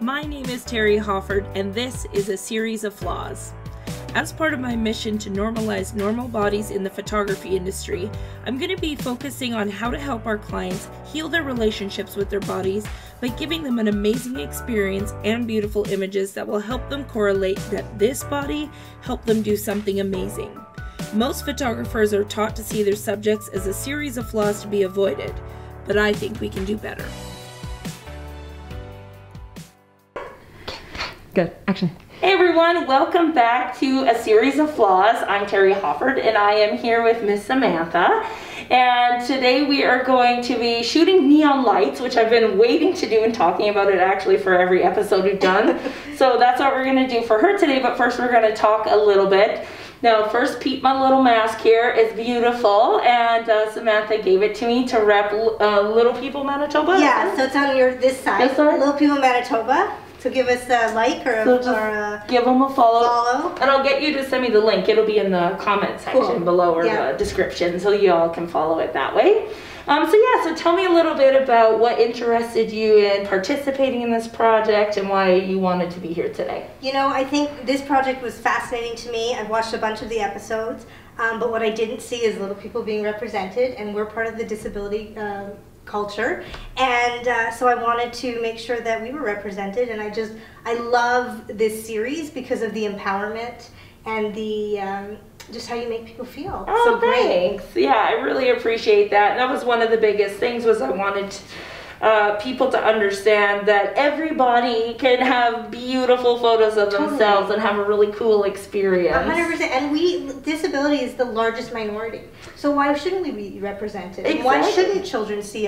My name is Terry Hofford, and this is A Series of Flaws. As part of my mission to normalize normal bodies in the photography industry, I'm going to be focusing on how to help our clients heal their relationships with their bodies by giving them an amazing experience and beautiful images that will help them correlate that this body helped them do something amazing. Most photographers are taught to see their subjects as a series of flaws to be avoided, but I think we can do better. Good. Action. Hey everyone, welcome back to A Series of Flaws. I'm Terry Hofford and I am here with Miss Samantha. And today we are going to be shooting neon lights, which I've been waiting to do and talking about it actually for every episode we've done. So that's what we're going to do for her today, but first we're going to talk a little bit. Now first, Pete, my little mask here is beautiful, and Samantha gave it to me to rep Little People Manitoba. Yeah, so it's on this side. Little People Manitoba. So give us a like or give them a follow. And I'll get you to send me the link. It'll be in the comment section below or the description, so you all can follow it that way. So tell me a little bit about what interested you in participating in this project and why you wanted to be here today. You know, I think this project was fascinating to me. I've watched a bunch of the episodes, but what I didn't see is little people being represented, and we're part of the disability culture, and so I wanted to make sure that we were represented, and I love this series because of the empowerment and the just how you make people feel. Oh, so thanks. Yeah, I really appreciate that. And that was one of the biggest things, was I wanted people to understand that everybody can have beautiful photos of themselves and have a really cool experience. 100%. And disability is the largest minority. So why shouldn't we be represented? Exactly. Why shouldn't children see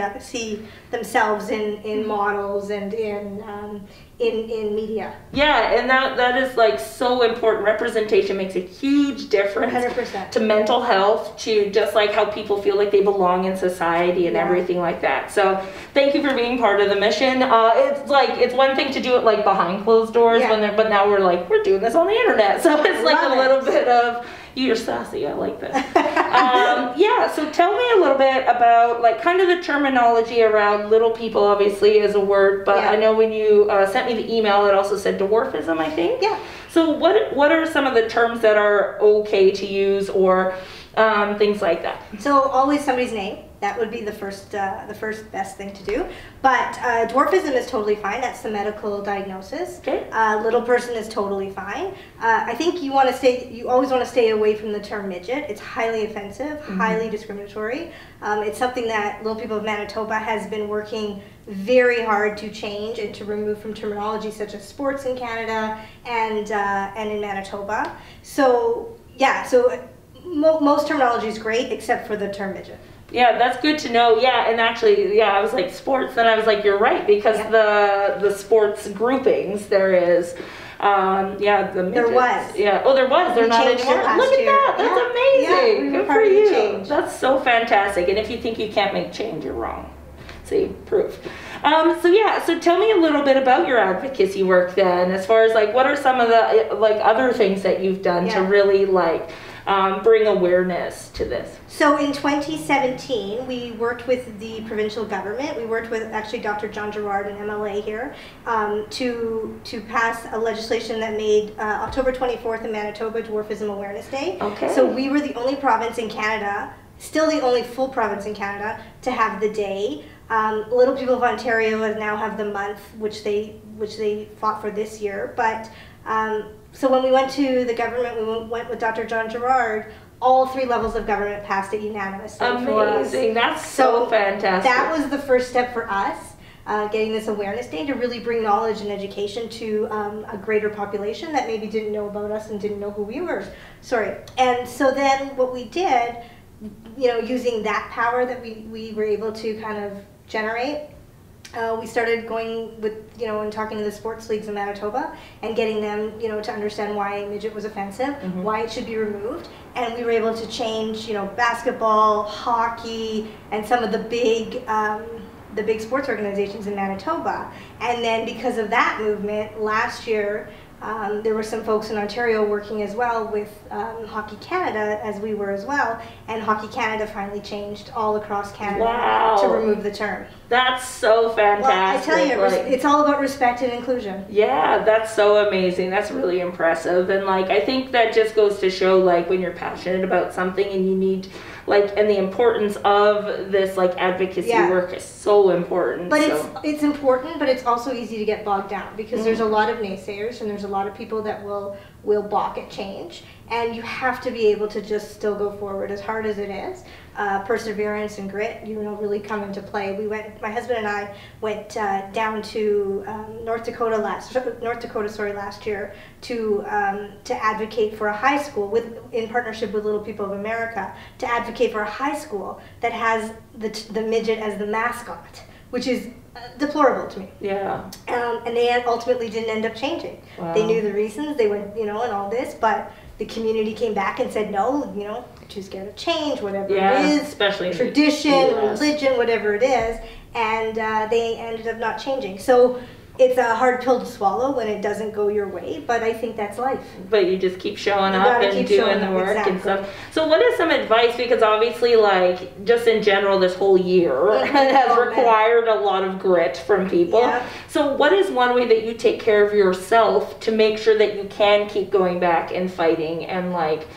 themselves in models and in media? Yeah, and that is like so important. Representation makes a huge difference 100%. to mental health, to just like how people feel like they belong in society and everything like that. So thank you for being part of the mission. It's one thing to do it like behind closed doors but now we're doing this on the internet. So it's like a little bit of, you're sassy, I like that. So tell me a little bit about like kind of the terminology around little people. Obviously is a word, but I know when you sent me the email, it also said dwarfism, I think. Yeah. So what are some of the terms that are okay to use, or things like that? So always somebody's name. That would be the first best thing to do. But dwarfism is totally fine. That's the medical diagnosis. Okay. Little person is totally fine. I think you always want to stay away from the term midget. It's highly offensive, highly discriminatory. It's something that Little People of Manitoba has been working very hard to change and to remove from terminology such as sports in Canada and in Manitoba. So yeah, most terminology is great except for the term midget. Yeah, that's good to know. Yeah, and actually, I was like sports, and I was like, you're right, because the sports groupings there is, the midgets. There was. Yeah. Oh, there was. They're not anymore. Look at that. That's amazing. Yeah, good for you. That's so fantastic. And if you think you can't make change, you're wrong. See, proof. So tell me a little bit about your advocacy work then, as far as like what are some of the like other things that you've done to really like bring awareness to this? So in 2017, we worked with the provincial government. We worked with actually Dr. John Gerard, an MLA here, to pass a legislation that made October 24th in Manitoba Dwarfism Awareness Day. Okay. So we were the only province in Canada, still the only full province in Canada, to have the day. Little People of Ontario now have the month, which they fought for this year. But so when we went to the government, we went with Dr. John Gerard. All 3 levels of government passed it unanimously. Amazing! That's so fantastic. That was the first step for us, getting this awareness day to really bring knowledge and education to a greater population that maybe didn't know about us and didn't know who we were. And so then what we did, using that power that we were able to kind of generate, we started going with, and talking to the sports leagues in Manitoba and getting them, to understand why midget was offensive, why it should be removed. And we were able to change, basketball, hockey, and some of the big sports organizations in Manitoba. And then because of that movement, last year, There were some folks in Ontario working as well with Hockey Canada, as we were as well, and Hockey Canada finally changed all across Canada to remove the term. That's so fantastic. Well, I tell you, it's all about respect and inclusion. Yeah, that's so amazing. That's really impressive. And like, I think that just goes to show, like, when you're passionate about something and you need, like, and the importance of this, like, advocacy work is so important. But it's important, but it's also easy to get bogged down because there's a lot of naysayers and there's a lot of people that will balk at change. And you have to be able to just still go forward as hard as it is. Perseverance and grit, really come into play. My husband and I went down to North Dakota last year to advocate for a high school in partnership with Little People of America, to advocate for a high school that has the midget as the mascot, which is deplorable to me. Yeah. And they ultimately didn't end up changing. Wow. They knew the reasons, they went, and all this, but the community came back and said, no, too scared of change, whatever it is, especially tradition, religion, whatever it is, and they ended up not changing. So it's a hard pill to swallow when it doesn't go your way, but I think that's life. But you just keep showing up and doing the work and stuff. So what is some advice, because obviously, like, just in general, this whole year has required a lot of grit from people. Yeah. So what is one way that you take care of yourself to make sure that you can keep going back and fighting and, like,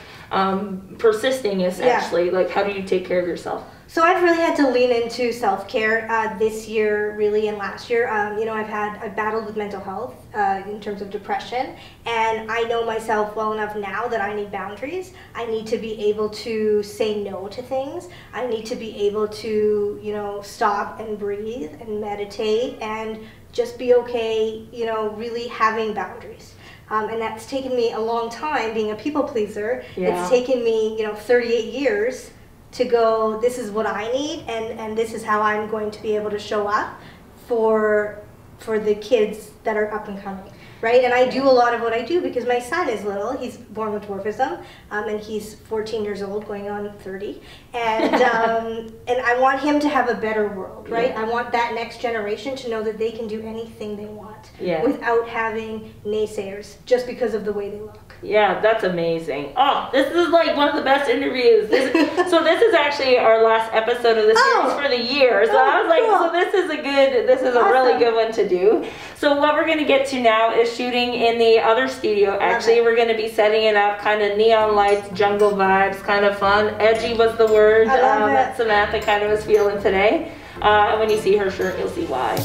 persisting, essentially? Like, how do you take care of yourself? So I've really had to lean into self-care this year, really, and last year. I've battled with mental health in terms of depression, and I know myself well enough now that I need boundaries. I need to be able to say no to things. I need to be able to, stop and breathe and meditate and just be okay, really having boundaries. And that's taken me a long time being a people pleaser. Yeah. It's taken me, 38 years to go, this is what I need, and this is how I'm going to be able to show up for the kids that are up and coming, right? And I do a lot of what I do because my son is little. He's born with dwarfism, and he's 14 years old, going on 30. And and I want him to have a better world, right? Yeah. I want that next generation to know that they can do anything they want without having naysayers just because of the way they look. Yeah, that's amazing. Oh, this is like one of the best interviews. So this is actually our last episode of the series for the year. So I was like, cool. So this is a really good one to do. So what we're going to get to now is shooting in the other studio. Actually, we're going to be setting it up, kind of neon lights, jungle vibes, kind of fun. Edgy was the word that Samantha kind of was feeling today. When you see her shirt, you'll see why.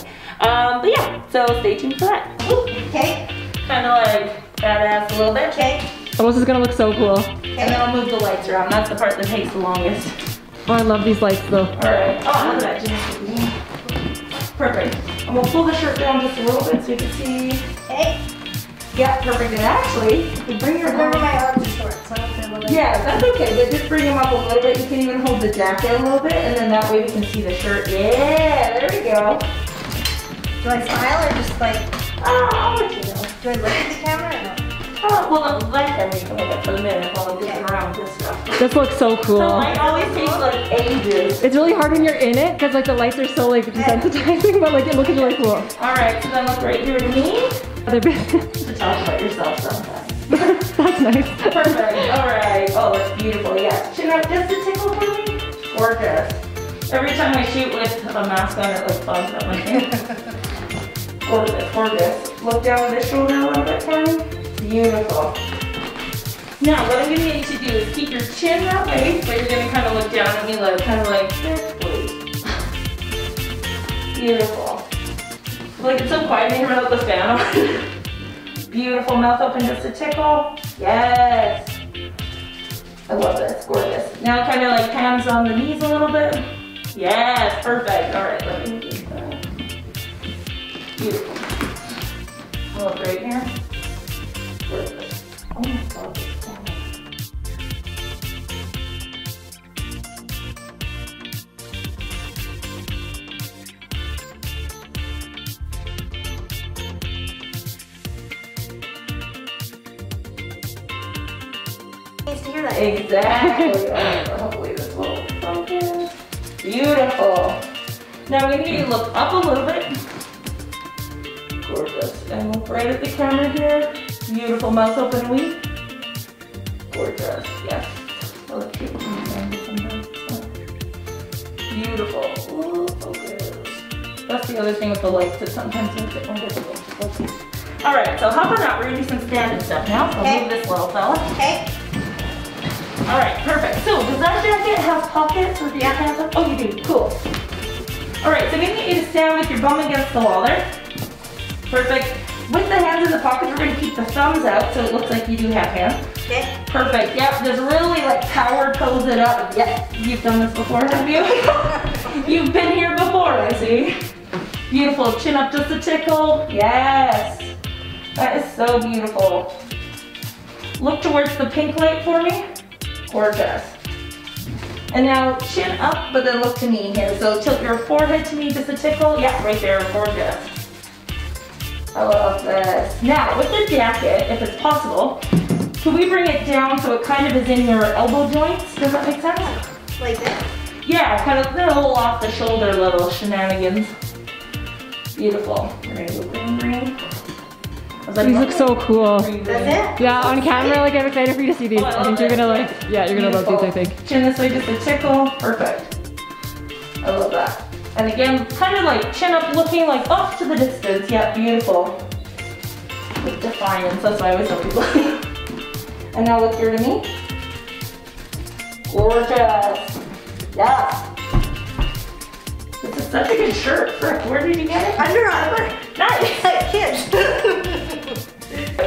But yeah, so stay tuned for that. Okay. Kind of like badass a little bit. Okay. Oh, this is gonna look so cool. Okay. And then I'll move the lights around. That's the part that takes the longest. Oh, I love these lights though. Alright. Oh, look at that. Perfect. And we'll pull the shirt down just a little bit so you can see. Okay. Yeah, perfect. And actually, you bring your Remember my arms are short, so I don't feel like yeah, that's okay. But just bring them up a little bit. You can even hold the jacket a little bit, and then that way we can see the shirt. Yeah, there we go. Do I smile or just like, I'll let you know. do I look at the camera or no? Oh, well, let camera can look at for a minute while I'm looking around this stuff. This looks so cool. So light always takes like ages. It's really hard when you're in it because like the lights are so like desensitizing, but like it looks really cool. Alright, so then look right here to me. Other bit. To talk about yourself sometimes. That's nice. Perfect. Alright. Oh, it's beautiful. Yes. Chin up just a tickle for me. Gorgeous. Every time I shoot with a mask on, it like fogs up my head. Gorgeous. Look down the shoulder a little bit for me. Beautiful. Now, what I'm going to get you to do is keep your chin that way, but you're going to kind of look down at me, like, kind of like this, please. Beautiful. Like, it's so quiet in here without the fan on. Beautiful. Mouth open just a tickle. Yes. I love this. Gorgeous. Now, kind of like hands on the knees a little bit. Yes. Perfect. All right. Let me do that. Beautiful. Look right here. Gorgeous. Oh my God. Exactly. Hopefully this will focus. Beautiful. Now we need to look up a little bit. Gorgeous. And look right at the camera here. Beautiful. Mouth open and weak. Gorgeous. Yes. Oh, that's cute. Beautiful. Ooh, focus. That's the other thing with the lights, that sometimes makes it more difficult to focus. All right, so hop on out. We're gonna do some standing stuff now. So move this little fella. Okay. All right, perfect. So does that jacket have pockets or do you have them? Oh, you do. Cool. All right, so I'm gonna get you to stand with your bum against the wall there. Perfect. With the hands in the pockets, we're gonna keep the thumbs out so it looks like you do have hands. Okay. Perfect. Yep. Just really like power pose it up. Yes. You've done this before, have you? You've been here before, I see. Beautiful. Chin up just a tickle. Yes. That is so beautiful. Look towards the pink light for me. Gorgeous. And now chin up, but then look to me here. So tilt your forehead to me just a tickle. Yeah, right there. Gorgeous. I love this. Now, with the jacket, if it's possible, can we bring it down so it kind of is in your elbow joints? Does that make sense? Like this? Yeah, kind of a little off the shoulder little shenanigans. Beautiful. We're gonna go green. These look so cool. That's it? Yeah, on camera, like I'm excited for you to see these. I think you're gonna like, yeah, you're gonna love these, I think. Chin this way, just a tickle. Perfect. I love that. And again, kind of like chin up, looking like off to the distance. Yeah, beautiful. With defiance, that's why I always tell people. And now look here to me. Gorgeous. Yeah. This is such a good shirt. Frick, where did you get it? Under Armour. Nice. Kids.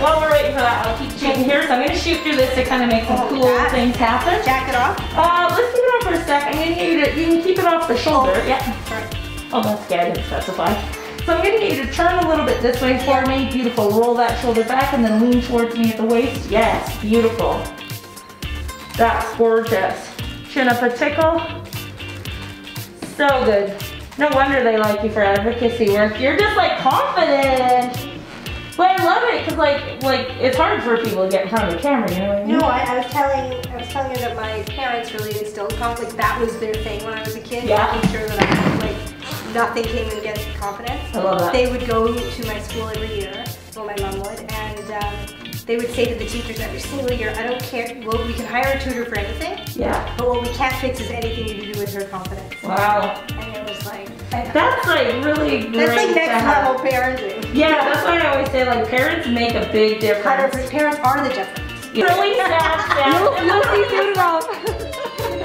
While we're waiting for that, I'll keep shooting here. So I'm going to shoot through this to kind of make some cool things happen. Jacket off. Let's keep it on for a sec. I'm going to get you to, you can keep it off the shoulder. Yeah. Sorry. Oh, that's good. I didn't specify. So I'm going to get you to turn a little bit this way for me. Beautiful. Roll that shoulder back and then lean towards me at the waist. Yes. Beautiful. That's gorgeous. Chin up a tickle. So good. No wonder they like you for advocacy work. You're just like confident. But I love it because like it's hard for people to get in front of the camera, you know what I mean? No, I was telling you that my parents really instilled confidence. Like that was their thing when I was a kid. Yeah. Making sure that I like nothing came in against confidence. I love that. They would go to my school every year. Well, my mom would, and they would say to the teachers every single year, I don't care. Well, we can hire a tutor for anything. Yeah. But what we can't fix is anything to do with her confidence. Wow. And it was like. That's like really great. That's like next to have. level parenting. Yeah, that's why I always say like parents make a big difference. Parents are the difference. Really sad. You'll see soon enough.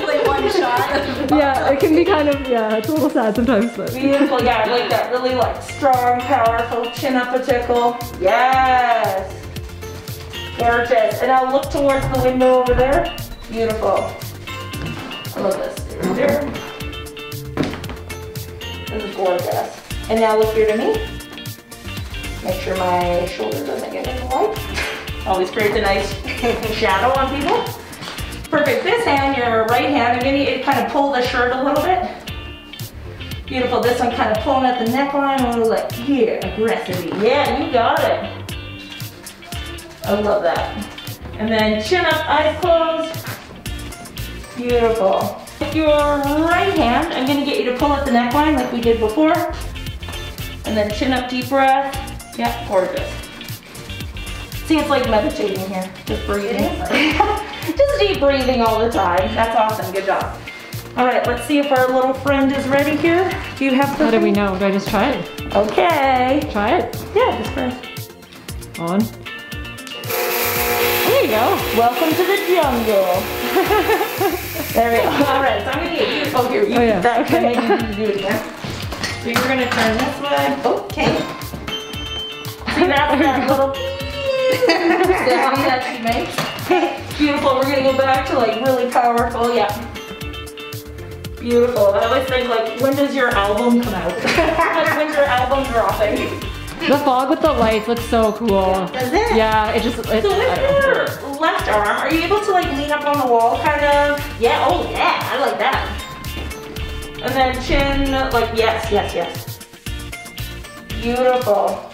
Like one shot. Yeah, it can be kind of, yeah, it's a little sad sometimes, but. Beautiful, yeah, I like that really like strong, powerful chin up a tickle. Yes. Gorgeous. And now look towards the window over there. Beautiful. I love this. There. This is gorgeous. And now look here to me. Make sure my shoulder doesn't get in the light. Always creates a nice shadow on people. Perfect. This hand, your right hand, I'm going to kind of pull the shirt a little bit. Beautiful. This one kind of pulling at the neckline a little like, yeah, aggressively. Yeah, you got it. I love that. And then chin up, eyes closed. Beautiful. With your right hand, I'm going to get you to pull at the neckline like we did before. And then chin up, deep breath. Yeah, gorgeous. See, it's like meditating here. Just breathing. Just deep breathing all the time. That's awesome. Good job. All right, let's see if our little friend is ready here. Do you have How do we know? Do I just try it? Okay. Try it? Yeah, just press. On. There you go. Welcome to the jungle. There we go. All right, so I'm gonna get you. Oh, here, you Oh, yeah. that. Okay. You need to do it again. So you're gonna turn this way. Okay. See, that's that little sound that she makes. Beautiful. We're gonna go back to like really powerful. Yeah. Beautiful. I always think like, when does your album come out? Like, when's your album dropping? The fog with the lights looks so cool. Does it? Yeah, it just, So with your left arm, are you able to like lean up on the wall kind of? Yeah, oh yeah, I like that. And then chin, like yes, yes, yes. Beautiful.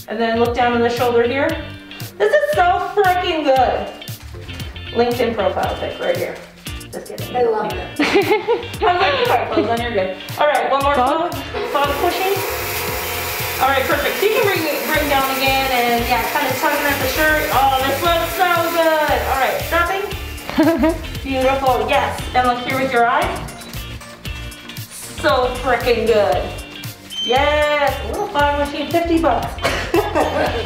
And then look down to the shoulder here. This is so freaking good. LinkedIn profile pic right here. Just kidding. I love it. I was like, alright, close, then you're good. Alright, one more fog pushing. Alright, perfect. So you can bring down again, and yeah, Yeah, kind of tugging at the shirt. Oh, this looks so good. All right, strapping. Beautiful, yes. And look here with your eyes. So freaking good. Yes, a little fun machine, $50. All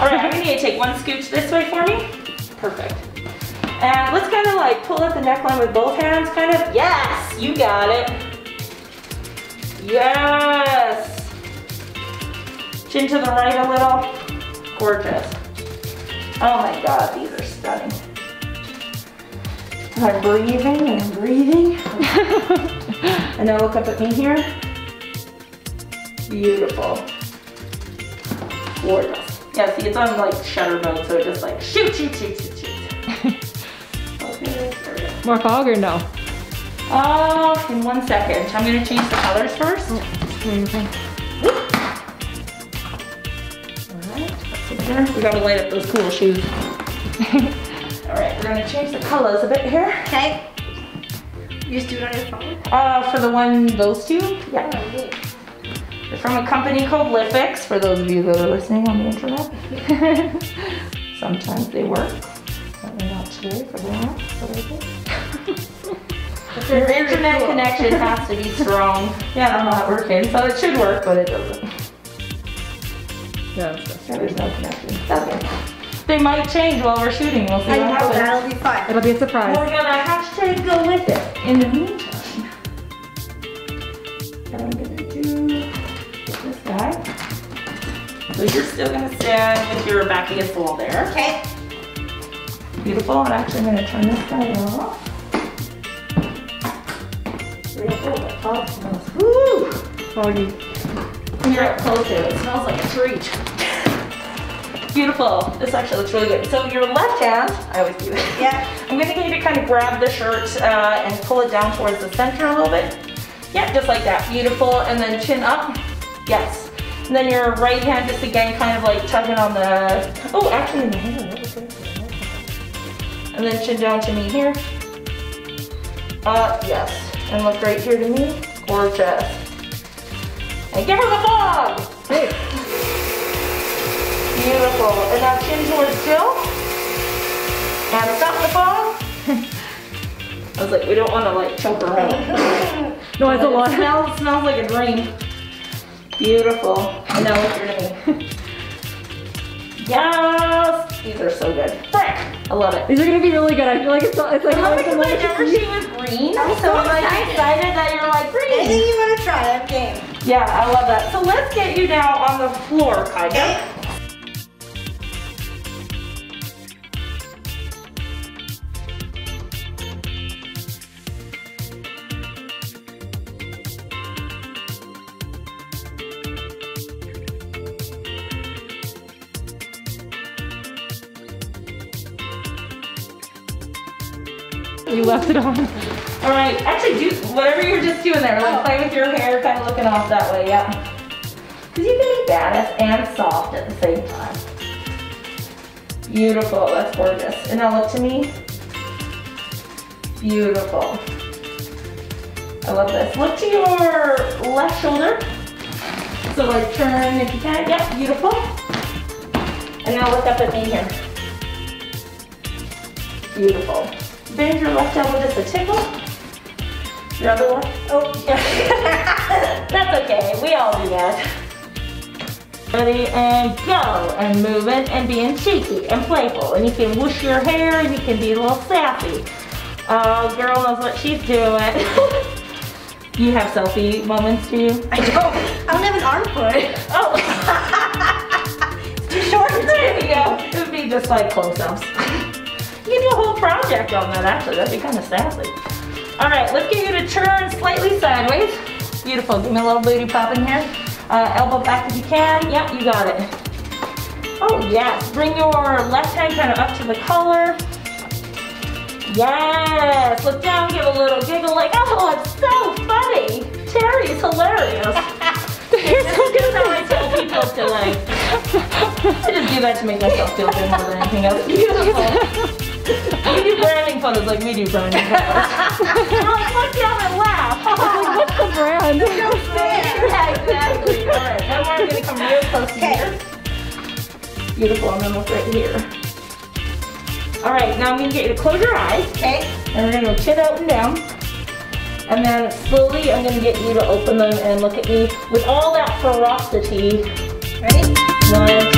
right, I'm gonna need to take one scooch this way for me. Perfect. And let's kind of like pull up the neckline with both hands, kind of. Yes, you got it. Yes. Chin to the right a little. Gorgeous. Oh my God, these are stunning. I'm breathing and I'm breathing. And now look up at me here. Beautiful. Gorgeous. Yeah, see, it's on like shutter mode, so it just like shoot, shoot, shoot, shoot, shoot. Okay, there we go. More fog or no? Oh, in 1 second. I'm gonna change the colors first. Okay. Alright, that's in here. We gotta light up those cool shoes. Alright, we're gonna change the colors a bit here. Okay. You just do it on your phone? For the one, those two? Yeah. They're from a company called Lifix, for those of you that are listening on the internet. Sometimes they work. Certainly not today for the But your internet connection has to be strong. Yeah, I'm not working, so it should work, but it doesn't. Yeah. There's no connection. Okay. They might change while we're shooting. We'll see what happens. That'll be fine. It'll be a surprise. We're gonna hashtag go with it. In the meantime, what I'm gonna do is this guy. So you're still gonna stand with your back against the wall there. Okay. Beautiful. I'm actually gonna turn this guy off. Beautiful. The top smells. Woo! Foggy. When you're up close to it, it smells like a treat. Beautiful. This actually looks really good. So your left hand, I always do this. Yeah. I'm gonna get you to kind of grab the shirt and pull it down towards the center a little bit. Yeah, just like that. Beautiful. And then chin up. Yes. And then your right hand just again kind of like tugging on the, oh, actually in the hand. And then chin down to me here. Yes. And look right here to me. Gorgeous. And give her the fog. Hey. Beautiful. And now chin towards Jill. And stop the fog. I was like, we don't want to like choke her out. No, it's a lot. It smells like a dream. Beautiful. And now look here to me. Yes! These are so good. Frick! I love it. These are gonna be really good. I feel like it's like I love it because I never shoot with green. So I'm like excited that you're like green. Anything you want to try, I'm game. Yeah, I love that. So let's get you now on the floor, kind of. You left it on. All right, actually do whatever you're just doing there. Like play with your hair, kind of looking off that way, yeah. Because you can be badass and soft at the same time. Beautiful, that's gorgeous. And now look to me. Beautiful. I love this. Look to your left shoulder. So like turn if you can, yeah, beautiful. And now look up at me here. Beautiful. Bend your left elbow just a tickle. Your other one. Oh, yeah. That's okay. We all do that. Ready and go. And moving and being cheeky and playful. And you can whoosh your hair and you can be a little sassy. Oh, girl knows what she's doing. You have selfie moments, do you? I don't have an arm for it. Oh. It's too short. There you go. It would be just like close-ups. You can do a whole project on that actually, that'd be kind of sassy. All right, let's get you to turn slightly sideways. Beautiful, give me a little booty pop in here. Elbow back if you can, yep, you got it. Oh yes, bring your left hand kind of up to the collar. Yes, look down, give a little giggle like, oh, it's so funny. Terry's hilarious. This is how I tell people to like, I just do that to make myself feel good more than anything else. Beautiful. We do branding photos like we do branding photos. You're like, look down and laugh. Like, what's the brand? Yeah, exactly. All right, now we're going to come real close to here. Beautiful, I'm gonna look right here. All right, now I'm gonna get you to close your eyes. Okay. And we're gonna go chin out and down. And then slowly I'm gonna get you to open them and look at me with all that ferocity. Ready? 1,